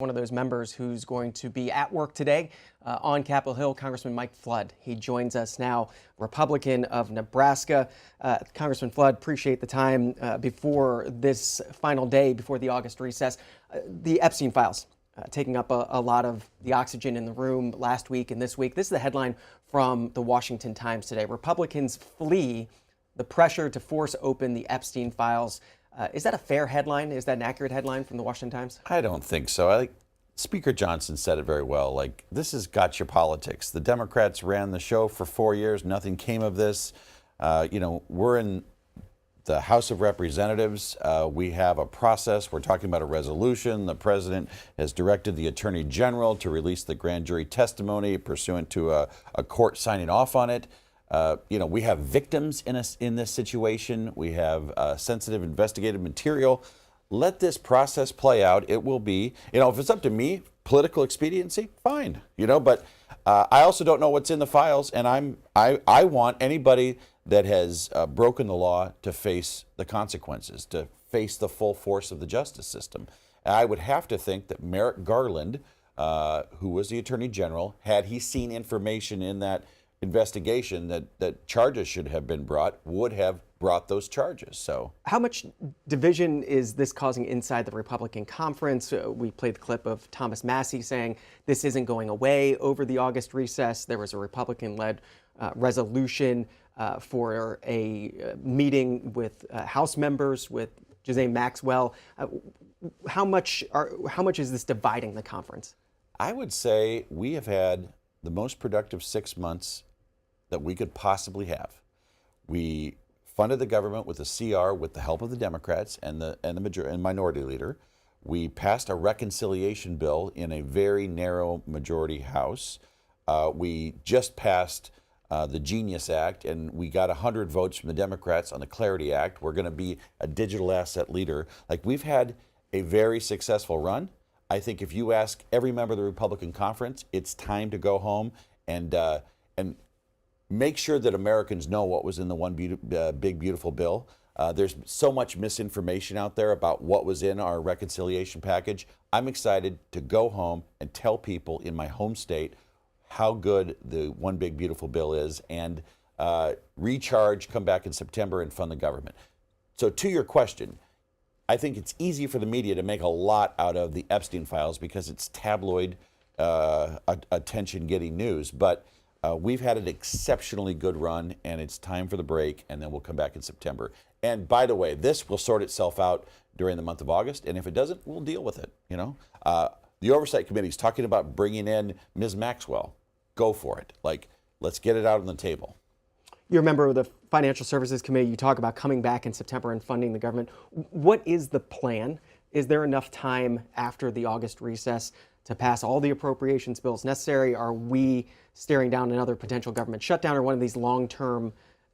One of those members who's going to be at work today on Capitol Hill, Congressman Mike Flood. He joins us now, Republican of Nebraska. Congressman Flood, appreciate the time before this final day, before the August recess. The Epstein Files taking up a lot of the oxygen in the room last week and this week. This is the headline from the Washington Times today. Republicans flee the pressure to force open the Epstein Files. Is that a fair headline? Is that an accurate headline from the Washington Times? I don't think so. Speaker Johnson said it very well. This is gotcha politics. The Democrats ran the show for 4 years. Nothing came of this. We're in the House of Representatives. We have a process. We're talking about a resolution. The president has directed the Attorney General to release the grand jury testimony pursuant to a court signing off on it. We have victims in this situation. We have sensitive investigative material. Let this process play out. It will be, if it's up to me, political expediency, fine. But I also don't know what's in the files, and I want anybody that has broken the law to face the consequences, to face the full force of the justice system. And I would have to think that Merrick Garland, who was the Attorney General, had he seen information in that investigation that charges should have been brought, would have brought those charges. So how much division is this causing inside the Republican conference? We played the clip of Thomas Massie saying this isn't going away over the August recess. There was a Republican-led resolution for a meeting with House members, with Ghislaine Maxwell. How much is this dividing the conference? I would say we have had the most productive 6 months that we could possibly have. We funded the government with a CR with the help of the Democrats and the minority leader. We passed a reconciliation bill in a very narrow majority House. We just passed the Genius Act, and we got 100 votes from the Democrats on the Clarity Act. We're going to be a digital asset leader. We've had a very successful run. I think if you ask every member of the Republican conference, it's time to go home and make sure that Americans know what was in the one big beautiful bill. There's so much misinformation out there about what was in our reconciliation package. I'm excited to go home and tell people in my home state how good the one big beautiful bill is, and recharge, come back in September and fund the government. So to your question, I think it's easy for the media to make a lot out of the Epstein Files because it's tabloid attention-getting news. But we've had an exceptionally good run, and it's time for the break, and then we'll come back in September. And by the way, this will sort itself out during the month of August, and if it doesn't, we'll deal with it. The Oversight Committee is talking about bringing in Ms. Maxwell. Go for it. Let's get it out on the table. You're a member of the Financial Services Committee. You talk about coming back in September and funding the government. What is the plan? Is there enough time after the August recess to pass all the appropriations bills necessary? Are we staring down another potential government shutdown, or one of these long-term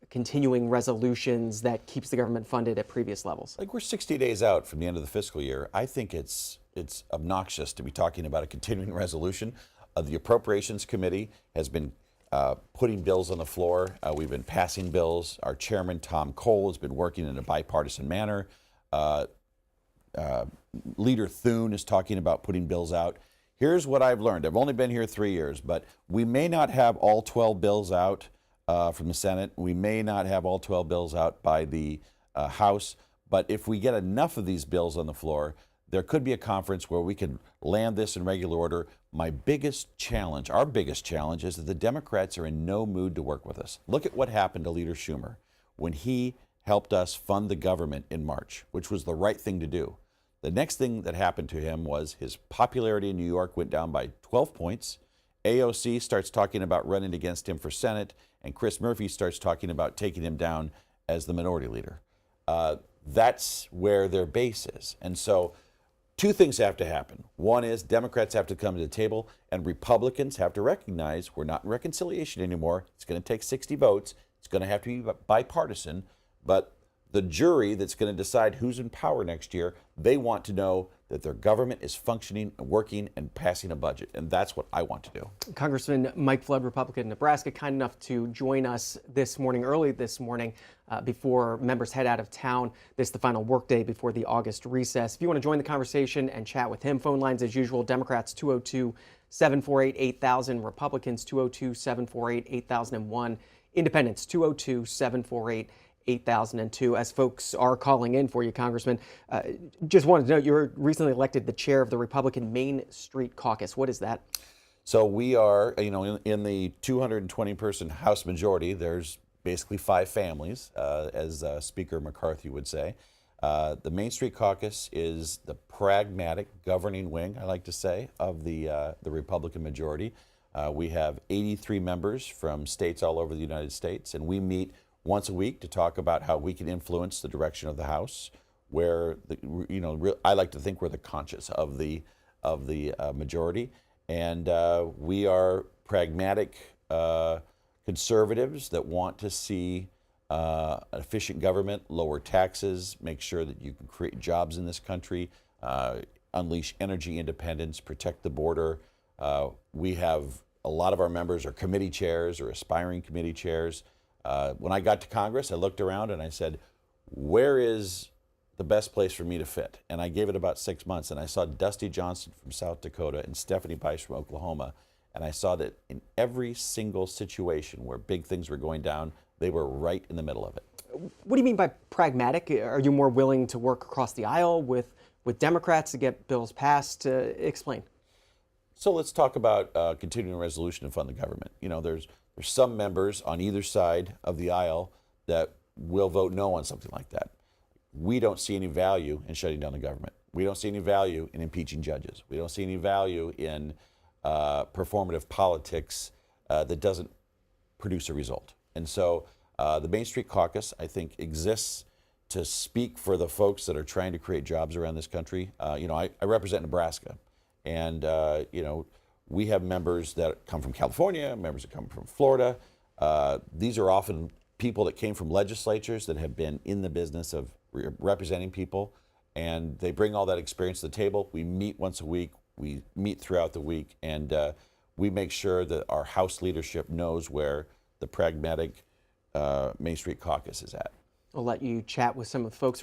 continuing resolutions that keeps the government funded at previous levels? We're 60 days out from the end of the fiscal year. I think it's obnoxious to be talking about a continuing resolution. The Appropriations Committee has been putting bills on the floor. We've been passing bills. Our chairman, Tom Cole, has been working in a bipartisan manner. Leader Thune is talking about putting bills out. Here's what I've learned. I've only been here 3 years, but we may not have all 12 bills out from the Senate. We may not have all 12 bills out by the House. But if we get enough of these bills on the floor, there could be a conference where we can land this in regular order. My biggest challenge, our biggest challenge, is that the Democrats are in no mood to work with us. Look at what happened to Leader Schumer when he helped us fund the government in March, which was the right thing to do. The next thing that happened to him was his popularity in New York went down by 12 points. AOC starts talking about running against him for Senate, and Chris Murphy starts talking about taking him down as the minority leader. That's where their base is. And so two things have to happen. One is Democrats have to come to the table, and Republicans have to recognize we're not in reconciliation anymore. It's going to take 60 votes. It's going to have to be bipartisan. But the jury that's going to decide who's in power next year, they want to know that their government is functioning and working and passing a budget. And that's what I want to do. Congressman Mike Flood, Republican, Nebraska, kind enough to join us this morning, early this morning, before members head out of town. This is the final workday before the August recess. If you want to join the conversation and chat with him, phone lines as usual, Democrats 202-748-8000, Republicans 202-748-8001, Independents 202-748-8002. As folks are calling in for you, Congressman, just wanted to note you were recently elected the chair of the Republican Main Street Caucus. What is that? So we are, in the 220-person House majority, there's basically 5 families, as Speaker McCarthy would say. The Main Street Caucus is the pragmatic governing wing, I like to say, of the Republican majority. We have 83 members from states all over the United States, and we meet once a week to talk about how we can influence the direction of the House, where I like to think we're the conscience of the majority, and we are pragmatic conservatives that want to see an efficient government, lower taxes, make sure that you can create jobs in this country, unleash energy independence, protect the border. We have a lot of our members are committee chairs or aspiring committee chairs. When I got to Congress, I looked around and I said, where is the best place for me to fit? And I gave it about 6 months, and I saw Dusty Johnson from South Dakota and Stephanie Bice from Oklahoma, and I saw that in every single situation where big things were going down, they were right in the middle of it. What do you mean by pragmatic? Are you more willing to work across the aisle with Democrats to get bills passed? Explain. So let's talk about continuing resolution to fund the government. There's some members on either side of the aisle that will vote no on something like that. We don't see any value in shutting down the government. We don't see any value in impeaching judges. We don't see any value in performative politics that doesn't produce a result. And so the Main Street Caucus, I think, exists to speak for the folks that are trying to create jobs around this country. I represent Nebraska. And, we have members that come from California, members that come from Florida. These are often people that came from legislatures that have been in the business of representing people, and they bring all that experience to the table. We meet once a week. We meet throughout the week, and we make sure that our House leadership knows where the pragmatic Main Street Caucus is at. I'll let you chat with some of the folks